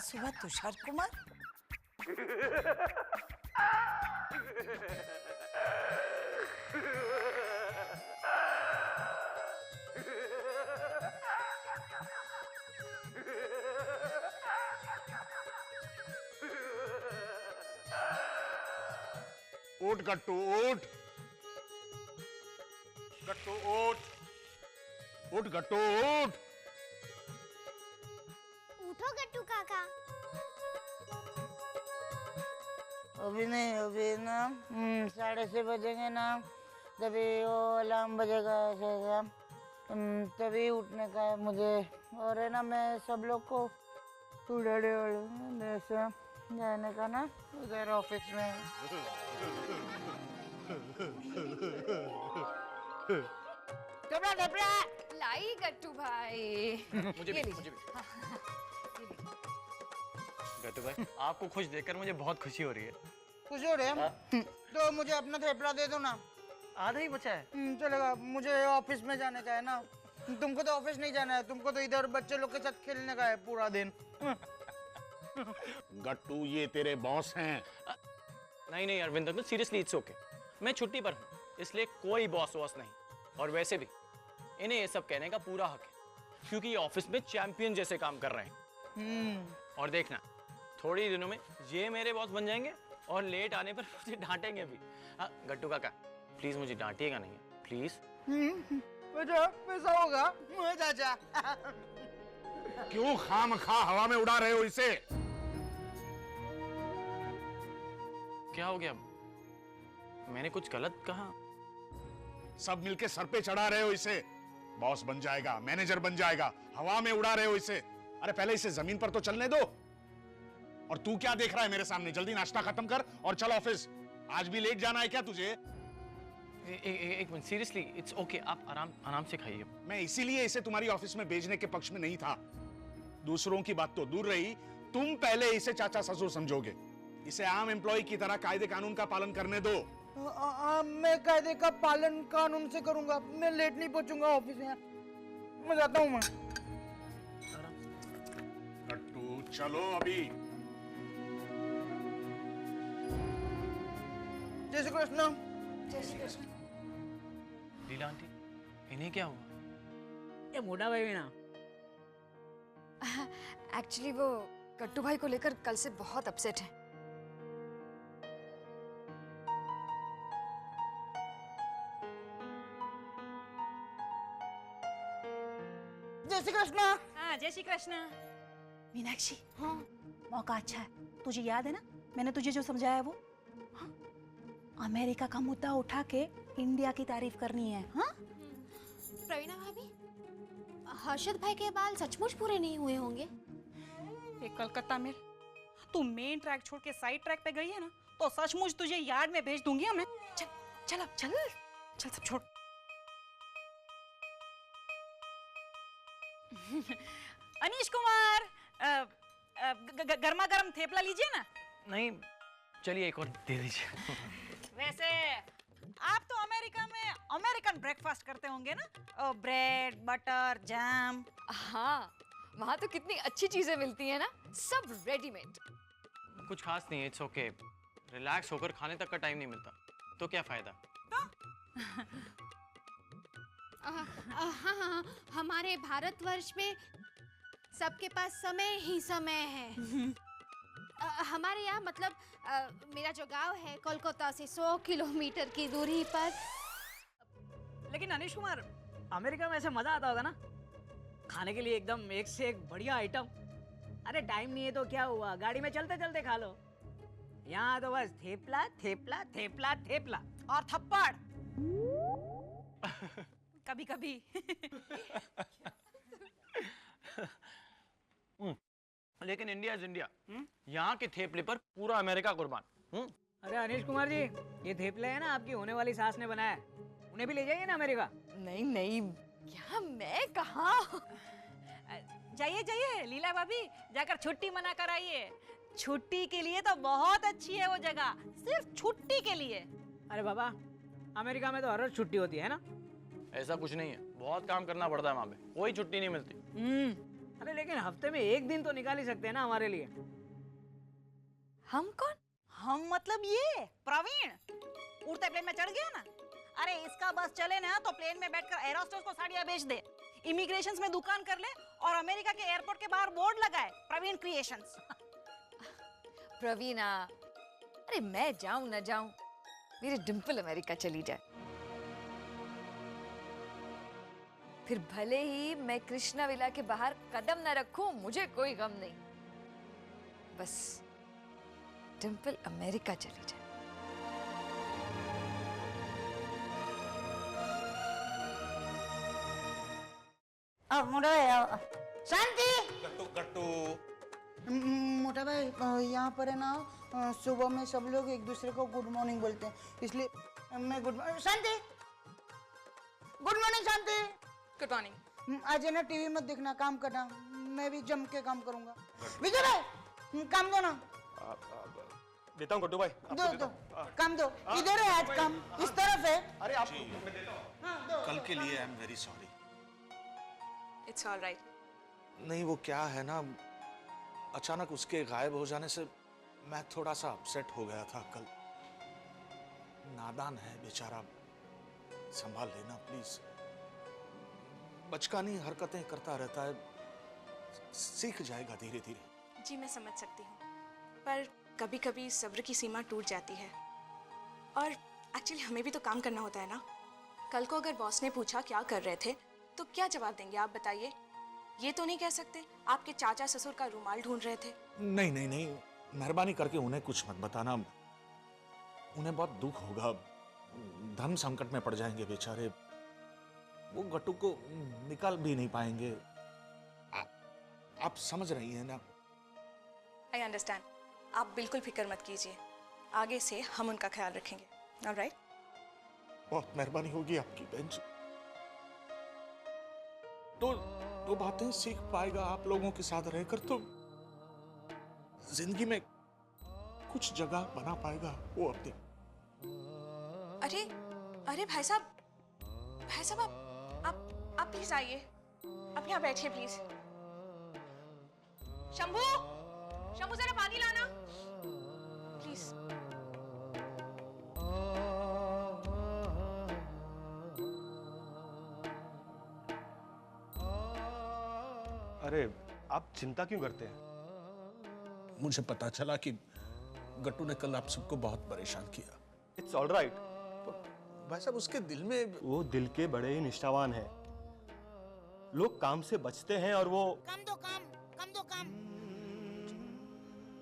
सुबह तुषार कुमार। उठ गट्टू उठ, गट्टू उठ, उठ गट्टू उठ। उठो गट्टू काका। अभी नहीं, अभी ना 6:30 बजेंगे ना, तभी वो अलार्म बजेगा ऐसा, तभी उठने का है मुझे। और है ना, मैं सब लोग को उड़ाने वाला हूँ ऐसा जाने का ना उधर ऑफिस में। टेपला टेपला लाई गट्टू भाई। मुझे भी। गट्टू भाई, आपको खुश देखकर मुझे बहुत खुशी हो रही है। खुश हो रहे हैं? तो मुझे अपना थेपला दे दो ना। आधा ही बचा है। चलेगा, मुझे ऑफिस में जाने का है ना। तुमको तो ऑफिस नहीं जाना है, तुमको तो इधर बच्चे लोग के साथ खेलने का है पूरा दिन। गट्टू ये तेरे बॉस हैं। नहीं नहीं Arvind uncle, seriously it's okay. मैं छुट्टी पर हूँ, इसलिए कोई बॉस वॉस नहीं। और वैसे भी इन्हें ये सब कहने का पूरा हक है, क्योंकि ये ऑफिस में चैंपियन जैसे काम कर रहे हैं। और देखना, थोड़ी ही दिनों में ये मेरे बॉस बन जाएंगे और लेट आने पर मुझे डांटेंगे भी। हाँ गट्टू काका, प्लीज मुझे डांटिएगा नहीं, प्लीज। वैसा होगा चाचा। क्यों खामखा हवा में उड़ा रहे हो इसे? क्या हो गया? मैंने कुछ गलत कहा? सब मिलके सर पे चढ़ा रहे हो इसे। बॉस बन जाएगा, मैनेजर बन जाएगा, हवा में उड़ा रहे हो इसे। अरे पहले इसे जमीन पर तो चलने दो। और तू क्या देख रहा है मेरे सामने? जल्दी नाश्ता खत्म कर और चल ऑफिस। आज भी लेट जाना है क्या तुझे? एक मिनट, सीरियसली इट्स ओके, आप आराम से खाइए। मैं इसीलिए इसे तुम्हारी ऑफिस में भेजने के पक्ष में नहीं था। दूसरों की बात तो दूर रही, तुम पहले इसे चाचा ससुर समझोगे। इसे आम एम्प्लॉय की तरह कायदे कानून का पालन करने दो। मैं कायदे का पालन कानून से करूंगा। मैं लेट नहीं पहुंचूंगा ऑफिस में। मैं जाता हूँ। मैं गट्टू चलो अभी। जय श्री कृष्ण। जय श्री कृष्ण। लीला आंटी, इन्हें क्या हुआ? ये मोटा भाई भी ना, एक्चुअली वो गट्टू भाई को लेकर कल से बहुत अपसेट है। जय श्री कृष्ण। हाँ जय श्री कृष्ण। मीनाक्षी, हाँ मौका अच्छा है। तुझे याद है ना मैंने तुझे जो समझाया वो? हाँ? अमेरिका का मुद्दा उठा के इंडिया की तारीफ करनी है। हाँ प्रवीणा भाभी, हर्षद भाई के बाल सचमुच पूरे नहीं हुए होंगे? एक कलकत्ता में तू मेन ट्रैक छोड़ के साइड ट्रैक पे गई है ना, तो सचमुच तुझे यार्ड में भेज दूंगी मैं। चल चल अब चल चल, सब छोड़। अनीश कुमार, गर्मा गर्म थेपला लीजिए ना। नहीं, चलिए एक और दे दीजिए। वैसे आप तो अमेरिका में अमेरिकन ब्रेकफास्ट करते होंगे ना? Bread, butter, jam. हाँ, वहाँ तो कितनी अच्छी चीजें मिलती हैं ना, सब रेडीमेड। कुछ खास नहीं है, इट्स ओके। रिलैक्स होकर खाने तक का टाइम नहीं मिलता, तो क्या फायदा? हाँ, हमारे भारतवर्ष में सबके पास समय ही समय है। हमारे यहाँ मतलब मेरा जो गांव है कोलकाता से 100 किलोमीटर की दूरी पर। लेकिन अनीश कुमार, अमेरिका में ऐसे मजा आता होगा ना, खाने के लिए एकदम एक से एक बढ़िया आइटम। अरे टाइम नहीं है तो क्या हुआ, गाड़ी में चलते चलते खा लो। यहाँ तो बस थेपला थेपला थेपला थेपला और थप्पड़ कभी कभी। लेकिन इंडिया इज इंडिया। यहाँ के थेपले पर पूरा अमेरिका कुर्बान। अरे अनीश कुमार जी, ये थेपले है ना आपकी होने वाली सास ने बनाया है, उन्हें भी ले जाइए ना अमेरिका। नहीं नहीं, क्या मैं कहाँ? जाइए जाइए लीला भाभी, जाकर छुट्टी मना कर आइए। छुट्टी के लिए तो बहुत अच्छी है वो जगह, सिर्फ छुट्टी के लिए। अरे बाबा, अमेरिका में तो हर रोज छुट्टी होती है ना। ऐसा कुछ नहीं है, बहुत काम करना पड़ता है वहाँ पे, कोई छुट्टी नहीं मिलती। अरे लेकिन हफ्ते में एक दिन तो निकाल ही सकते हैं ना हमारे लिए। हम कौन? हम मतलब ये प्रवीण उड़ते प्लेन में चढ़ गया ना। अरे इसका बस चले ना तो प्लेन में बैठकर एरोस्टेस को साड़ियां बेच दे, इमिग्रेशन में दुकान कर ले और अमेरिका के एयरपोर्ट के बाहर बोर्ड लगाए प्रवीण क्रिएशंस। प्रवीणा, अरे मैं जाऊं ना जाऊं, मेरी डिम्पल अमेरिका चली जाए, फिर भले ही मैं कृष्णा विला के बाहर कदम न रखूं, मुझे कोई गम नहीं। बस डिम्पल अमेरिका चली जाए। अब मोटा भाई शांति। गट्टू गट्टू। मोटा भाई यहाँ पर है ना सुबह में सब लोग एक दूसरे को गुड मॉर्निंग बोलते हैं, इसलिए मैं good morning Shanti. Good morning Shanti. Good morning. आज है ना टीवी मत देखना, काम करना, मैं भी जम के काम करूंगा। विजय भाई काम दो ना। देता हूँ गट्टू भाई। दो काम दो। इधर है आज काम, इस तरफ है। अरे आप कल के लिए I am very sorry. It's all right. नहीं वो क्या है ना, अचानक उसके गायब हो जाने से मैं थोड़ा सा अपसेट हो गया था कल। नादान है बेचारा, संभाल लेना प्लीज। बचकानी हरकतें करता रहता है, सीख जाएगा धीरे धीरे। जी मैं समझ सकती हूँ, पर कभी कभी सब्र की सीमा टूट जाती है और एक्चुअली हमें भी तो काम करना होता है ना। कल को अगर बॉस ने पूछा क्या कर रहे थे तो क्या जवाब देंगे आप बताइए? ये तो नहीं कह सकते आपके चाचा ससुर का रुमाल ढूंढ रहे थे। नहीं नहीं नहीं, मेहरबानी करके उन्हें कुछ मत बताना, उन्हें बहुत दुख होगा, धर्म संकट में पड़ जाएंगे बेचारे, वो गट्टू को निकाल भी नहीं पाएंगे। आप समझ रही हैं ना? आई अंडरस्टैंड, आप बिल्कुल फिक्र मत कीजिए, आगे से हम उनका ख्याल रखेंगे। ऑलराइट? बहुत मेहरबानी होगी आपकी बहन जी। तो बातें सीख पाएगा आप लोगों के साथ रहकर, तो जिंदगी में कुछ जगह बना पाएगा वो अपनी। अरे अरे भाई साहब आप प्लीज आइए, आप यहाँ बैठिए प्लीज। शंभू जरा पानी लाना प्लीज। अरे आप चिंता क्यों करते हैं? मुझे पता चला कि गट्टू ने कल आप सबको बहुत परेशान किया। It's all right. भाई साहब उसके दिल में वो दिल के बड़े ही निष्ठावान हैं। लोग काम से बचते हैं और वो काम दो काम।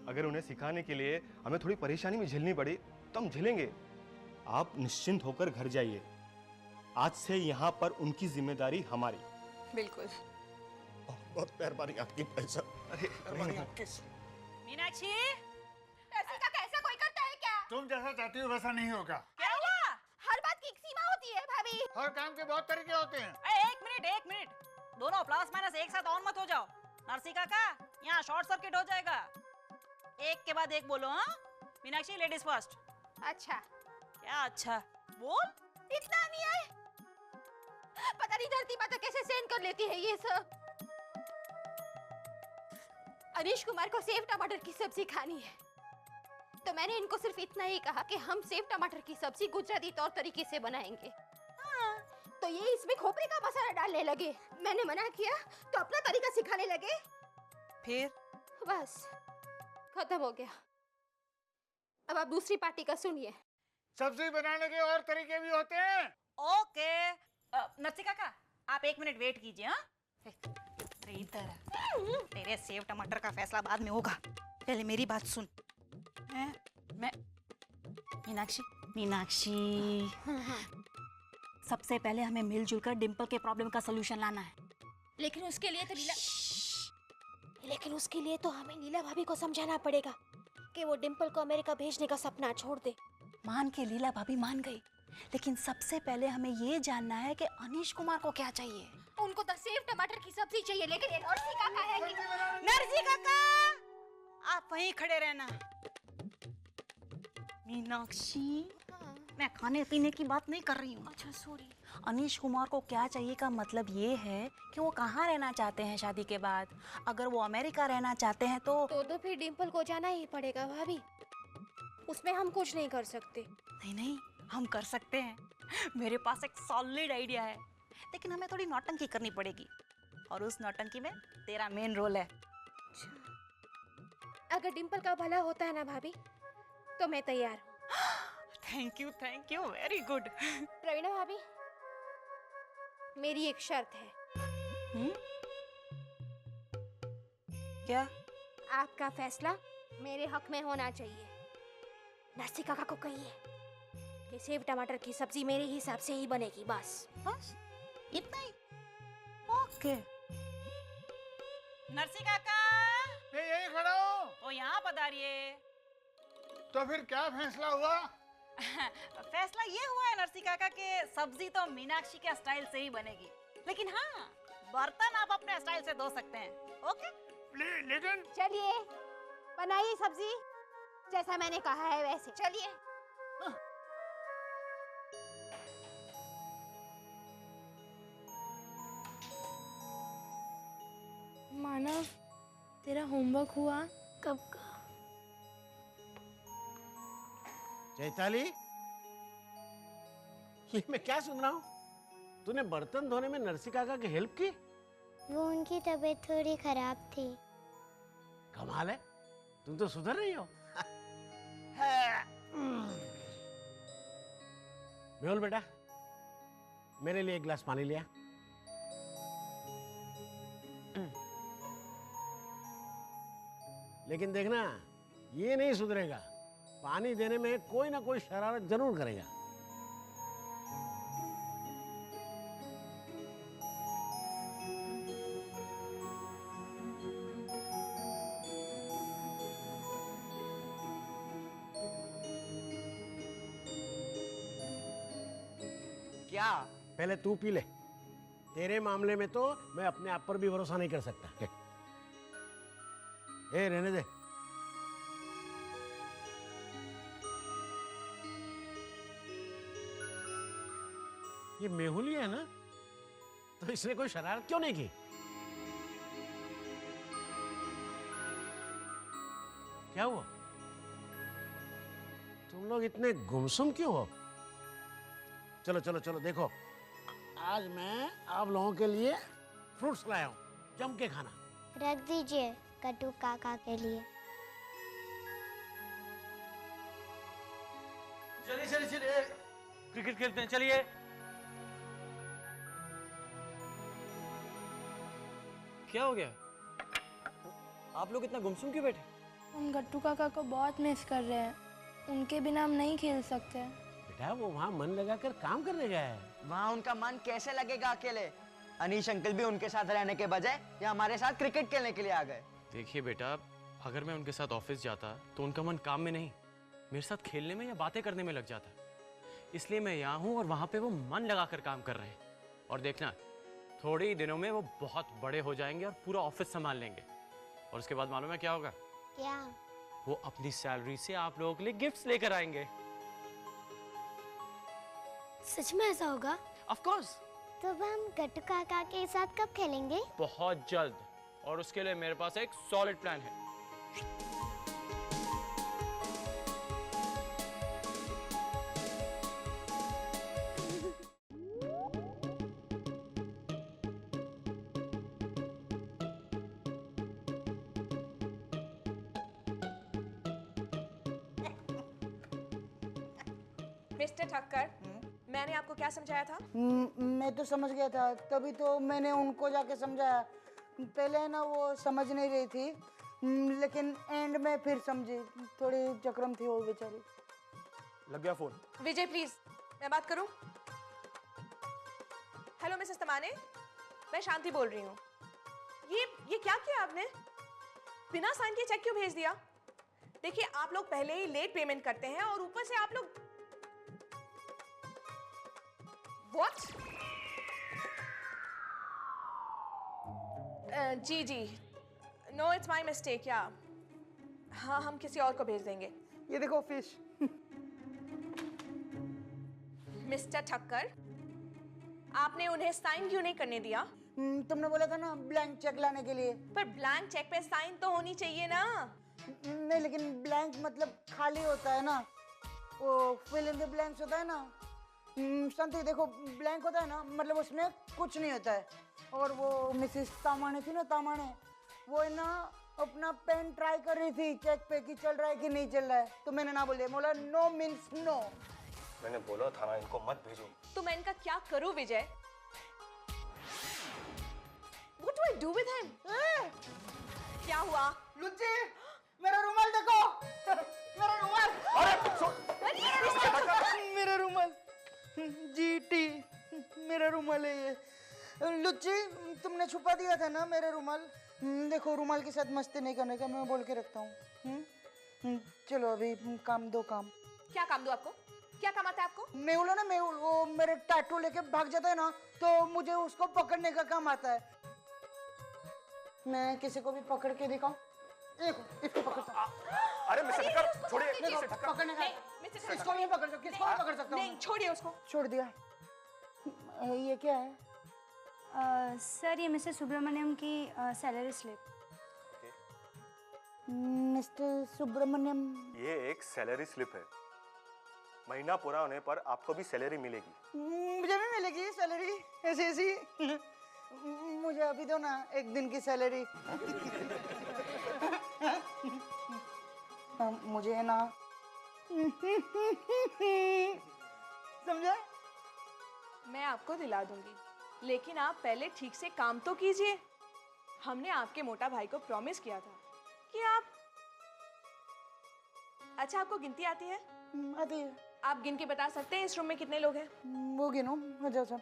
अगर उन्हें सिखाने के लिए हमें थोड़ी परेशानी में झेलनी पड़ी तो हम झेलेंगे। आप निश्चिंत होकर घर जाइए, आज से यहाँ पर उनकी जिम्मेदारी हमारी। बिल्कुल। बहुत मेहरबानी आपकी भाई साहब। अरे मेहरबानी आपकी। मीनाक्षी, रसिका कैसा कोई करता है क्या? तुम जैसा चाहती हो वैसा नहीं होगा। क्या हुआ? हर बात की एक सीमा होती है भाभी। हर काम के बहुत तरीके होते हैं। एक मिनट, दोनों प्लस माइनस एक साथ ऑन मत हो जाओ। नरसी काका, यहाँ शॉर्ट सर्किट हो जाएगा। एक के बाद एक बोलो। हाँ मीनाक्षी, लेडीज फर्स्ट। अच्छा क्या अच्छा? बोल। इतना नहीं है, पता नहीं धरती माता कैसे सहन कर लेती है ये सब। अनीश कुमार को सेव टमाटर की सब्जी खानी है, तो मैंने इनको सिर्फ इतना ही कहा कि हम सेव टमाटर की सब्जी गुजराती तौर तरीके से बनाएंगे। तो ये इसमें खोपरे का मसाला डालने लगे। मैंने मना किया तो अपना तरीका सिखाने लगे। फिर बस खत्म हो गया। अब आप दूसरी पार्टी का सुनिए। सब्जी बनाने के और तरीके भी होते हैं। ओके। नरसी काका, आप 1 मिनट वेट कीजिए। हाँ इधर तेरे सेव टमाटर का फैसला बाद में होगा, पहले मेरी बात सुन। मैं मीनाक्षी, सबसे पहले हमें मिलजुल कर डिम्पल के प्रॉब्लम का सलूशन लाना है। लेकिन उसके लिए तो हमें लीला भाभी को समझाना पड़ेगा कि वो डिम्पल को अमेरिका भेजने का सपना छोड़ दे। मान के लीला भाभी मान गई, लेकिन सबसे पहले हमें ये जानना है कि अनीश कुमार को क्या चाहिए। उनको तो सेव टमाटर की सब्जी चाहिए, लेकिन ये नरसी काका है कि नरसी काका, आप वहीं खड़े रहना। मीनाक्षी, मैं खाने पीने की बात नहीं कर रही हूँ। अच्छा सॉरी। अनीश कुमार को क्या चाहिए का मतलब ये है कि वो कहाँ रहना चाहते हैं शादी के बाद। अगर वो अमेरिका रहना चाहते हैं तो फिर डिम्पल को जाना ही पड़ेगा भाभी, उसमें हम कुछ नहीं कर सकते। नहीं नहीं, हम कर सकते हैं। मेरे पास एक सॉलिड आइडिया है, लेकिन हमें थोड़ी नौटंकी करनी पड़ेगी, और उस नौटंकी में तेरा मेन रोल है। अगर डिम्पल का भला होता है ना भाभी, तो मैं तैयार हूँ। Thank you, very good. Praveena भाभी, मेरी एक शर्त है। क्या? आपका फैसला मेरे हक में होना चाहिए। नरसी काका को कहिए कि सेव टमाटर की सब्जी मेरे हिसाब से ही बनेगी, बस। बस इतना ही? ओके। नरसी काका, मैं यही खड़ा हूँ। तो यहाँ पधारिए। तो फिर क्या फैसला हुआ? फैसला ये हुआ है नरसी काका के सब्जी तो मीनाक्षी के स्टाइल से ही बनेगी, लेकिन हाँ, बर्तन आप अपने स्टाइल से धो सकते हैं। ओके? लेकिन चलिए बनाइए सब्जी, जैसा मैंने कहा है वैसे। चलिए। मानव, तेरा होमवर्क हुआ? कब का? चैताली, ये मैं क्या सुन रहा हूँ? तूने बर्तन धोने में नरसी काका की हेल्प की? वो उनकी तबीयत थोड़ी खराब थी। कमाल है, तुम तो सुधर रही हो। मेहुल बेटा, मेरे लिए एक गिलास पानी लिया। लेकिन देखना, ये नहीं सुधरेगा। पानी देने में कोई ना कोई शरारत जरूर करेगा। क्या? पहले तू पी ले। तेरे मामले में तो मैं अपने आप पर भी भरोसा नहीं कर सकता। ए, रहने दे। ये मेहुली है ना, तो इसने कोई शरारत क्यों नहीं की? क्या हुआ? तुम लोग इतने गुमसुम क्यों हो? चलो चलो चलो, देखो, आज मैं आप लोगों के लिए फ्रूट्स लाया हूँ, जम के खाना। रख दीजिए कट्टू काका के लिए। चलिए चलिए चलिए, क्रिकेट खेलते हैं, चलिए। क्या हो गया? आप लोग इतना गुमसुम क्यों बैठे? हम गट्टू काका को बहुत मिस कर रहे हैं, उनके बिना हम नहीं खेल सकते। बेटा, वो वहाँ मन लगाकर काम करने गया है। वहाँ उनका मन कैसे लगेगा अकेले? अनीश अंकल भी उनके साथ रहने के बजाय या हमारे साथ क्रिकेट खेलने के लिए आ गए। देखिए बेटा, अगर मैं उनके साथ ऑफिस जाता तो उनका मन काम में नहीं, मेरे साथ खेलने में या बातें करने में लग जाता। इसलिए मैं यहाँ हूँ और वहाँ पे वो मन लगाकर काम कर रहे हैं। और देखना, थोड़े ही दिनों में वो बहुत बड़े हो जाएंगे और पूरा ऑफिस संभाल लेंगे। और उसके बाद मालूम है क्या होगा? क्या? वो अपनी सैलरी से आप लोगों के लिए गिफ्ट्स लेकर आएंगे। सच में ऐसा होगा? Of course. तो अब हम गट्टू काका के साथ कब खेलेंगे? बहुत जल्द, और उसके लिए मेरे पास एक सॉलिड प्लान है। मिस्टर ठक्कर, मैंने आपको क्या समझाया था? मैं तो समझ गया था, तभी तो मैंने उनको जाके समझाया। पहले ना वो समझ नहीं रही थी, लेकिन एंड में फिर समझी। थोड़ी चक्रम थी वो बेचारी। लग गया फोन। विजय प्लीज, मैं बात करूं? हेलो मिसेस तमाने, मैं शांति बोल रही हूँ। ये क्या किया आपने? बिना साइन के चेक क्यों भेज दिया? देखिए, आप लोग पहले ही लेट पेमेंट करते हैं और ऊपर से आप लोग What? जी जी, नो इट्स माई मिस्टेक। या हाँ, हम किसी और को भेज देंगे। ये देखो फिश। मिस्टर ठक्कर, आपने उन्हें साइन क्यों नहीं करने दिया? तुमने बोला था ना ब्लैंक चेक लाने के लिए। पर ब्लैंक चेक पे साइन तो होनी चाहिए ना। नहीं, लेकिन ब्लैंक मतलब खाली होता है ना, वो फिल इन द ब्लैंक्स होता है ना। शांति देखो, ब्लैंक होता है ना मतलब उसमें कुछ नहीं होता है। और वो मिसेस तामाणे थी ना, तामाणे, वो है ना अपना पेन ट्राई कर रही थी चेक पे कि चल रहा है कि नहीं चल रहा है, तो मैंने ना बोल दिया, बोला नो मीन्स नो। मैंने बोला था ना इनको मत भेजो। तो मैं इनका क्या करूं विजय? What do I do with him? क्या हुआ? लुच्ची, मेरा रुमाल देखो। मेरा रुमाल। मेरा रुमाल। जीटी, मेरा रुमाल है ये। लुच्ची, तुमने छुपा दिया था ना मेरा रुमाल। देखो, रुमाल के साथ मस्ती नहीं करने का मैं बोल के रखता हूँ। चलो अभी काम दो। काम क्या काम दूं आपको? क्या काम आता है आपको? मेहुल है ना, मेहुल, वो मेरे टैटू लेके भाग जाता है ना, तो मुझे उसको पकड़ने का काम आता है। मैं किसी को भी पकड़ के दिखाऊं? देखो, इसको पकड़ता हूं। अरे मिस्टर ठक्कर, छोड़िए। मिस्टर ठक्कर, पकड़ने का किसको नहीं पकड़ सकता, किसको भी पकड़ सकता हूं। नहीं, छोड़िए उसको। छोड़ दिया। ये क्या है? सर, ये मिस्टर सुब्रमण्यम की सैलरी स्लिप। मिस्टर सुब्रमण्यम, ये एक सैलरी स्लिप है। महीना पूरा होने पर आपको भी सैलरी मिलेगी। मुझे भी मिलेगी सैलरी ऐसी। मुझे अभी दो ना एक दिन की सैलरी। मुझे है ना, समझे? मैं आपको दिला दूंगी, लेकिन आप पहले ठीक से काम तो कीजिए। हमने आपके मोटा भाई को प्रॉमिस किया था कि आप... अच्छा, आपको गिनती आती है? आती है। आप गिन के बता सकते हैं इस रूम में कितने लोग हैं? वो गिनो, अच्छा सब।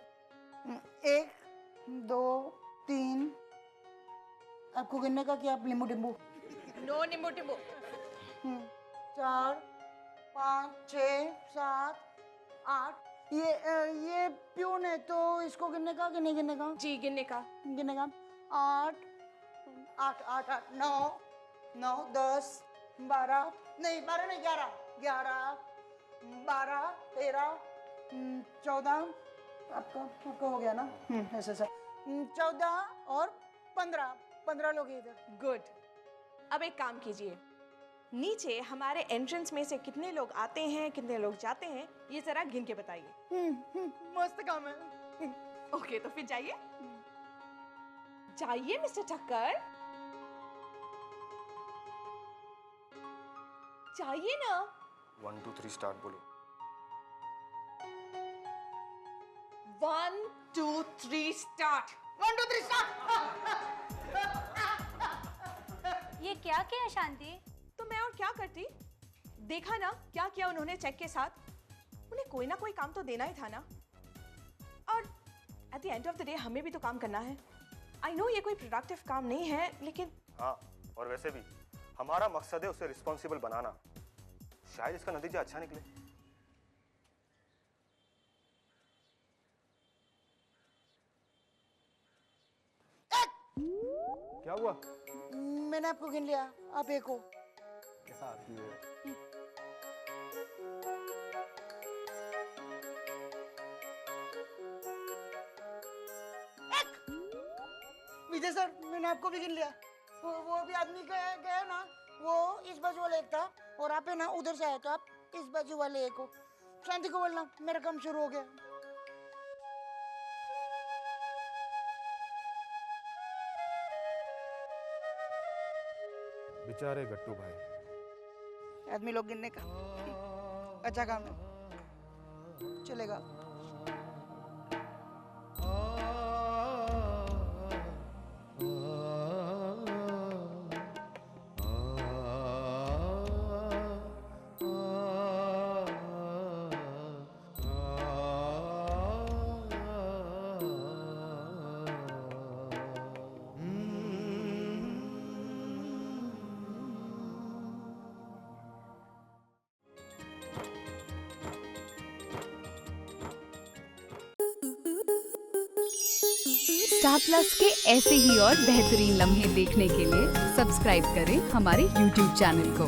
1 2 3। आपको गिनने का क्या? आप नींबू टिम्बू? नो नींबू टिम्बू। 4 5 6 7 8। ये प्यून है, तो इसको गिनने का कि नहीं गिनने का? जी, गिनने का। 8 8 8 8 9 9 10 12 नहीं 12 नहीं 11 12 13 14। आपका हो गया ना? ऐसा 14 और 15 लोग इधर। गुड। अब एक काम कीजिए, नीचे हमारे एंट्रेंस में से कितने लोग आते हैं, कितने लोग जाते हैं, ये जरा गिन के बताइए। मस्त काम है। ओके, तो फिर जाइए। जाइए मिस्टर ठक्कर, जाइए ना। 1 2 3 स्टार्ट बोलो। 1 2 3 स्टार्ट। 1 2 3 स्टार्ट। ये क्या किया शांति? तो मैं और क्या करती? देखा ना क्या किया उन्होंने चेक के साथ। उन्हें कोई ना कोई काम तो देना ही था ना। और at the end of the day हमें भी तो काम करना है। आई नो ये कोई प्रोडक्टिव काम नहीं है, लेकिन हाँ, और वैसे भी हमारा मकसद है उसे रिस्पॉन्सिबल बनाना। शायद इसका नतीजा अच्छा निकले। क्या हुआ? मैंने आपको गिन लिया, आप एक हो। क्या आती है? विजय सर, मैंने आपको भी गिन लिया। वो भी आदमी गया ना, वो इस बाजू वाला एक था, और आप है ना उधर से आए, तो आप इस बाजू वाले एक हो। शांति को बोलना मेरा काम शुरू हो गया। बेचारे गट्टू भाई। आदमी लोग गिनने का अच्छा काम है, चलेगा। स्टार प्लस के ऐसे ही और बेहतरीन लम्हे देखने के लिए सब्सक्राइब करें हमारे YouTube चैनल को।